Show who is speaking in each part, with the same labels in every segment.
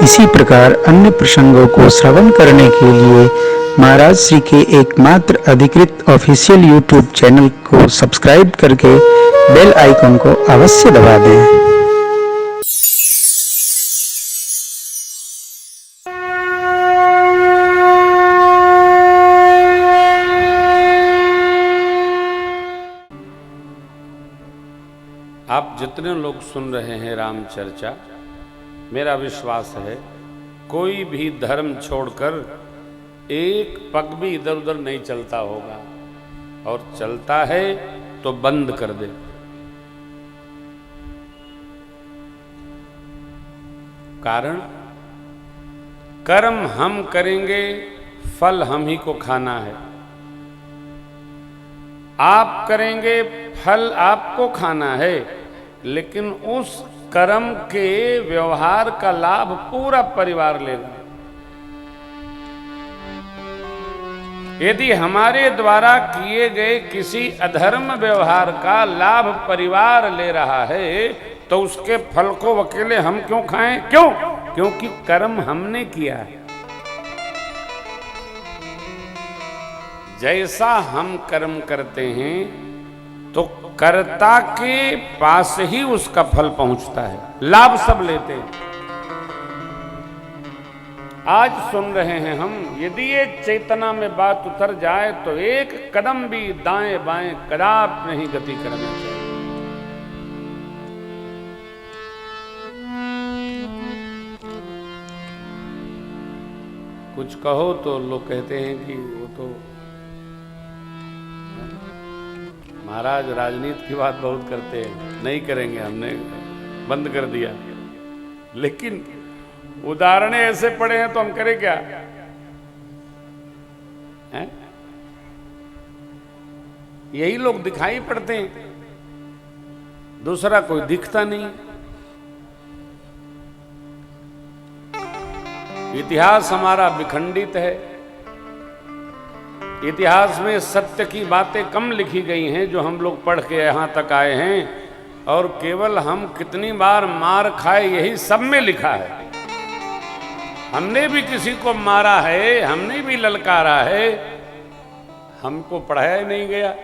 Speaker 1: इसी प्रकार अन्य प्रसंगों को श्रवण करने के लिए महाराज श्री के एकमात्र अधिकृत ऑफिशियल यूट्यूब चैनल को सब्सक्राइब करके बेल आइकन को अवश्य दबा दें।
Speaker 2: आप जितने लोग सुन रहे हैं राम चर्चा, मेरा विश्वास है कोई भी धर्म छोड़कर एक पग भी इधर उधर नहीं चलता होगा, और चलता है तो बंद कर दे। कारण कर्म हम करेंगे, फल हम ही को खाना है। आप करेंगे, फल आपको खाना है, लेकिन उस कर्म के व्यवहार का लाभ पूरा परिवार लेगा। यदि हमारे द्वारा किए गए किसी अधर्म व्यवहार का लाभ परिवार ले रहा है, तो उसके फल को अकेले हम क्यों खाएं? क्यों? क्योंकि कर्म हमने किया है। जैसा हम कर्म करते हैं तो कर्ता के पास ही उसका फल पहुंचता है, लाभ सब लेते हैं। आज सुन रहे हैं हम, यदि ये चेतना में बात उतर जाए तो एक कदम भी दाएं बाएं कदापि नहीं गति करना चाहिए। कुछ कहो तो लोग कहते हैं कि वो तो महाराज राजनीति की बात बहुत करते हैं, नहीं करेंगे, हमने बंद कर दिया। लेकिन उदाहरण ऐसे पड़े हैं तो हम करें क्या? हैं? यही लोग दिखाई पड़ते हैं, दूसरा कोई दिखता नहीं। इतिहास हमारा विखंडित है। इतिहास में सत्य की बातें कम लिखी गई हैं जो हम लोग पढ़ के यहाँ तक आए हैं, और केवल हम कितनी बार मार खाए यही सब में लिखा है। हमने भी किसी को मारा है, हमने भी ललकारा है, हमको पढ़ाया नहीं गया।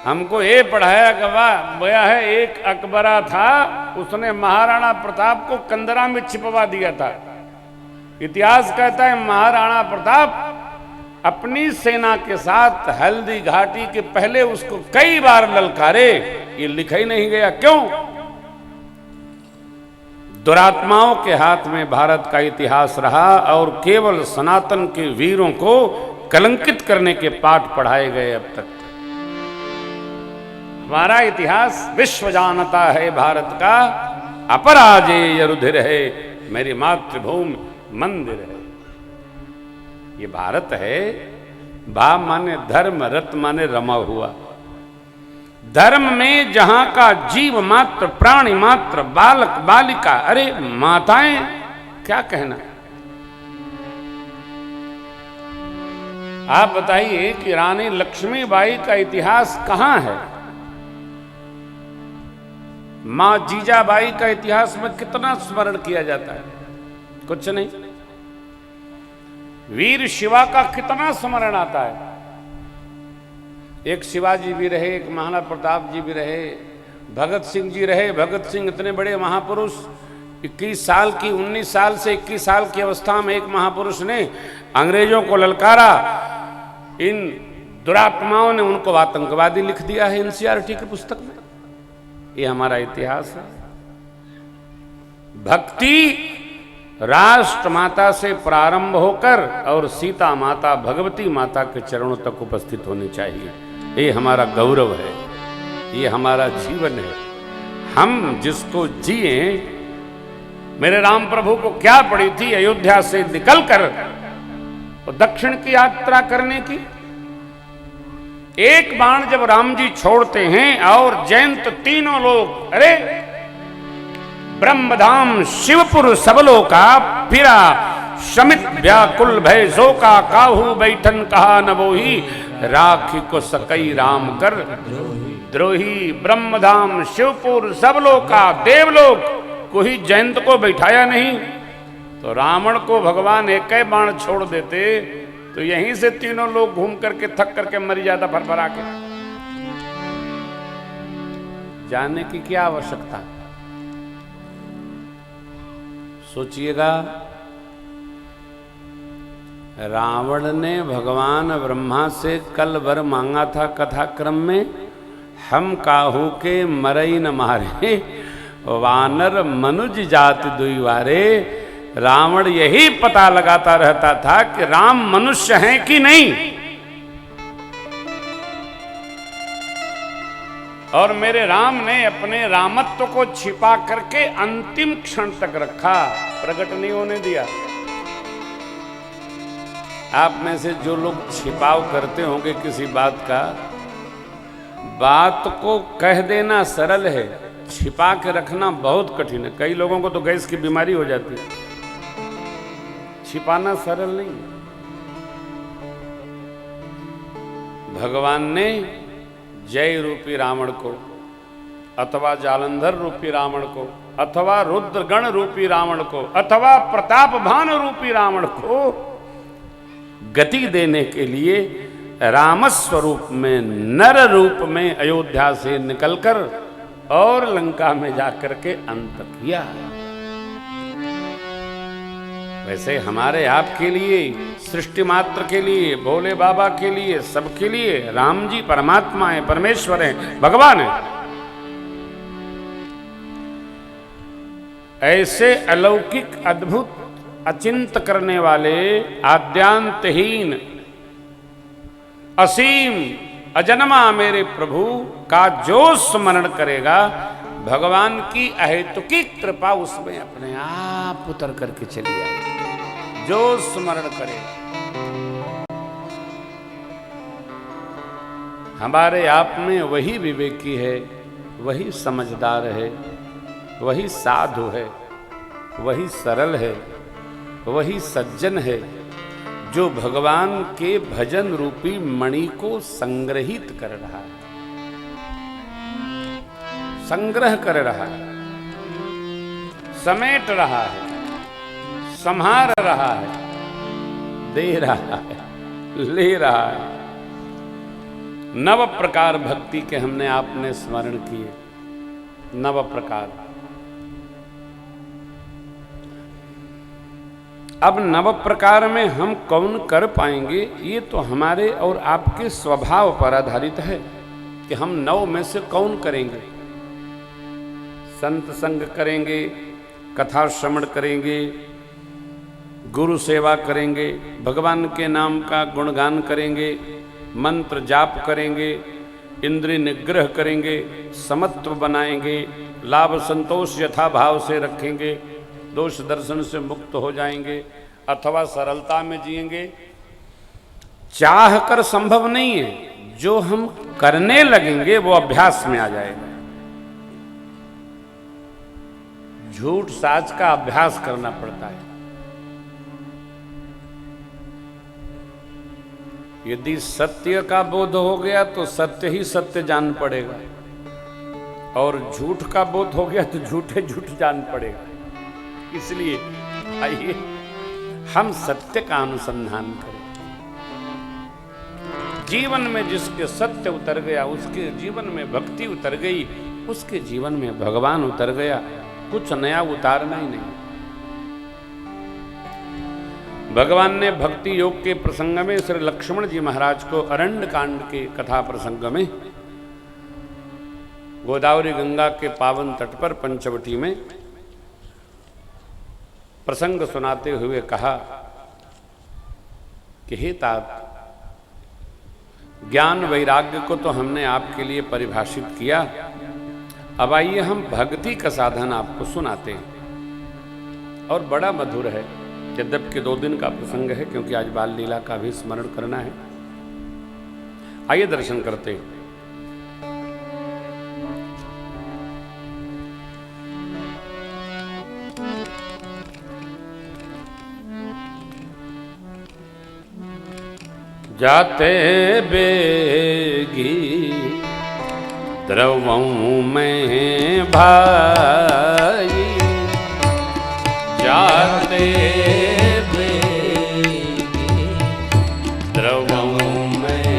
Speaker 2: हमको ये पढ़ाया गया है, एक अकबरा था, उसने महाराणा प्रताप को कंदरा में छिपवा दिया था। इतिहास कहता है महाराणा प्रताप अपनी सेना के साथ हल्दी घाटी के पहले उसको कई बार ललकारे, ये लिखा ही नहीं गया। क्यों? दुरात्माओं के हाथ में भारत का इतिहास रहा और केवल सनातन के वीरों को कलंकित करने के पाठ पढ़ाए गए। अब तक हमारा इतिहास विश्व जानता है, भारत का अपराजेय रुधिर है, मेरी मातृभूमि मंदिर है। ये भारत है। भा माने धर्म, रत माने रमा हुआ। धर्म में जहां का जीव मात्र, प्राणी मात्र, बालक बालिका, अरे माताएं क्या कहना। आप बताइए कि रानी लक्ष्मीबाई का इतिहास कहां है? मां जीजाबाई का इतिहास में कितना स्मरण किया जाता है? कुछ नहीं। वीर शिवा का कितना स्मरण आता है। एक शिवाजी भी रहे, एक महाराणा प्रताप जी भी रहे, भगत सिंह जी रहे। भगत सिंह इतने बड़े महापुरुष, 21 साल की 19 साल से 21 साल की अवस्था में एक महापुरुष ने अंग्रेजों को ललकारा। इन दुरात्माओं ने उनको आतंकवादी लिख दिया है एनसीईआरटी की पुस्तक में। ये हमारा इतिहास है। भक्ति राष्ट्र माता से प्रारंभ होकर और सीता माता, भगवती माता के चरणों तक उपस्थित होनी चाहिए। ये हमारा गौरव है, ये हमारा जीवन है। हम जिसको जिए, मेरे राम प्रभु को क्या पड़ी थी अयोध्या से निकलकर तो दक्षिण की यात्रा करने की। एक बाण जब राम जी छोड़ते हैं और जयंत तीनों लोग, अरे ब्रह्मधाम शिवपुर सबलों का फिरा, शमित व्याकुल भय सो का काहू बैठन कहा न बोही, राखी को सकई राम कर द्रोही। ब्रह्मधाम शिवपुर सबलों का देवलोक, कोई जयंत को बैठाया नहीं। तो रावण को भगवान एक ही बाण छोड़ देते तो यहीं से तीनों लोग घूम करके थक करके मर जाता भरभरा के। जाने की क्या आवश्यकता? सोचिएगा, रावण ने भगवान ब्रह्मा से कल वर मांगा था कथा क्रम में, हम काहू के मरई न मारे वानर मनुज जाति दुईवारे। रावण यही पता लगाता रहता था कि राम मनुष्य हैं कि नहीं, और मेरे राम ने अपने रामत्व को छिपा करके अंतिम क्षण तक रखा, प्रकट नहीं होने दिया। आप में से जो लोग छिपाव करते होंगे किसी बात का, बात को कह देना सरल है, छिपा के रखना बहुत कठिन है। कई लोगों को तो गैस की बीमारी हो जाती है, छिपाना सरल नहीं। भगवान ने जय रूपी रावण को, अथवा जालंधर रूपी रावण को, अथवा रुद्रगण रूपी रावण को, अथवा प्रतापभान रूपी रावण को गति देने के लिए राम स्वरूप में, नर रूप में अयोध्या से निकलकर और लंका में जाकर के अंत किया। वैसे हमारे आपके लिए, सृष्टि मात्र के लिए, भोले बाबा के लिए, सबके लिए राम जी परमात्मा है, परमेश्वर है, भगवान है। ऐसे अलौकिक, अद्भुत, अचिंत करने वाले, आद्यांतहीन, असीम, अजन्मा मेरे प्रभु का जो स्मरण करेगा, भगवान की अहेतुकी कृपा उसमें अपने आप उतर करके चली आएगी। जो स्मरण करे, हमारे आप में वही विवेकी है, वही समझदार है, वही साधु है, वही सरल है, वही सज्जन है, जो भगवान के भजन रूपी मणि को संग्रहित कर रहा है, संग्रह कर रहा है, समेट रहा है, संभार रहा है, दे रहा है, ले रहा है। नव प्रकार भक्ति के हमने आपने स्मरण किए, नव प्रकार। अब नव प्रकार में हम कौन कर पाएंगे, ये तो हमारे और आपके स्वभाव पर आधारित है कि हम नव में से कौन करेंगे। संत संग करेंगे, कथा श्रवण करेंगे, गुरु सेवा करेंगे, भगवान के नाम का गुणगान करेंगे, मंत्र जाप करेंगे, इंद्रिय निग्रह करेंगे, समत्व बनाएंगे, लाभ संतोष यथा भाव से रखेंगे, दोष दर्शन से मुक्त हो जाएंगे, अथवा सरलता में जिएंगे। चाह कर संभव नहीं है, जो हम करने लगेंगे वो अभ्यास में आ जाएगा। झूठ साच का अभ्यास करना पड़ता है। यदि सत्य का बोध हो गया तो सत्य ही सत्य जान पड़ेगा, और झूठ का बोध हो गया तो झूठे झूठ जान पड़ेगा। इसलिए आइए हम सत्य का अनुसंधान करें। जीवन में जिसके सत्य उतर गया, उसके जीवन में भक्ति उतर गई, उसके जीवन में भगवान उतर गया, कुछ नया उतारना ही नहीं। भगवान ने भक्ति योग के प्रसंग में श्री लक्ष्मण जी महाराज को अरण्य कांड के कथा प्रसंग में गोदावरी गंगा के पावन तट पर पंचवटी में प्रसंग सुनाते हुए कहा कि हे तात, ज्ञान वैराग्य को तो हमने आपके लिए परिभाषित किया, अब आइए हम भक्ति का साधन आपको सुनाते हैं। और बड़ा मधुर है, यद्यपि 2 दिन का प्रसंग है, क्योंकि आज बाल लीला का भी स्मरण करना है। आइए दर्शन करते हैं। जाते बेगी द्रवों में भाई, जाते द्रवों में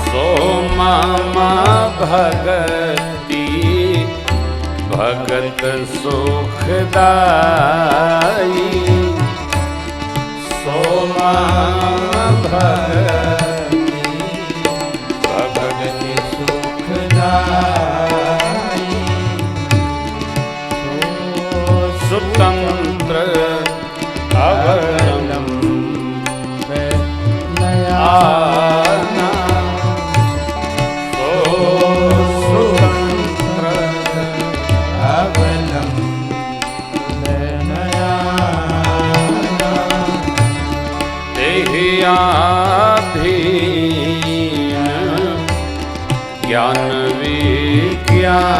Speaker 2: सो मामा भगति भगत सुखदाई सो मामा भगति भगति सुखदाई स्वतंत्र अवलंब नयाना सो स्वतंत्र अवलंब नयाना देहाधीन ज्ञान विज्ञान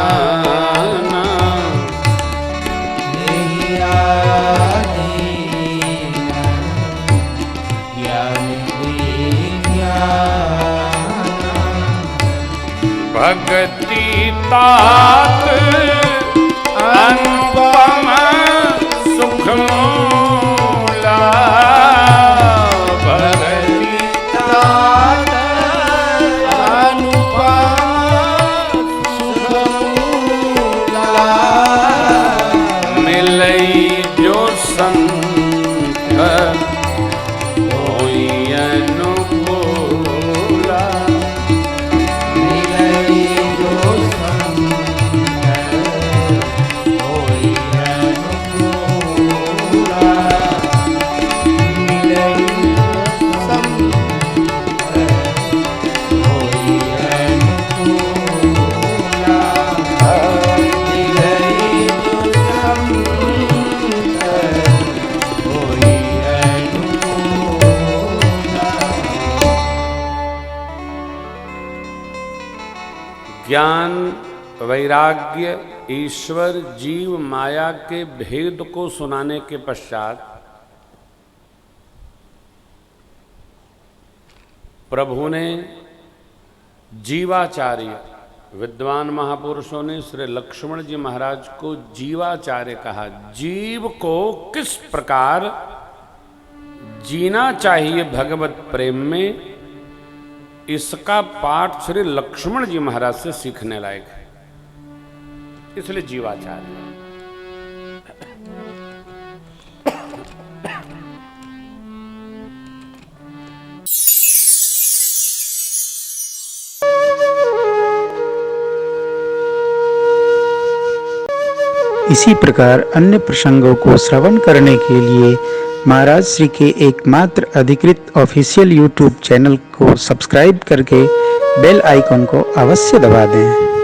Speaker 2: भक्ति तात अनुपम सुख मूला भक्ति तात अनुपम सुख मूला मिलई जो संत होई अनुकूला ज्ञान वैराग्य ईश्वर जीव माया के भेद को सुनाने के पश्चात प्रभु ने जीवाचार्य विद्वान महापुरुषों ने श्री लक्ष्मण जी महाराज को जीवाचार्य कहा। जीव को किस प्रकार जीना चाहिए भगवत प्रेम में, इसका पाठ श्री लक्ष्मण जी महाराज से सीखने लायक है, इसलिए जीवाचार्य।
Speaker 1: इसी प्रकार अन्य प्रसंगों को श्रवण करने के लिए महाराज श्री के एकमात्र अधिकृत ऑफिशियल यूट्यूब चैनल को सब्सक्राइब करके बेल आइकन को अवश्य दबा दें।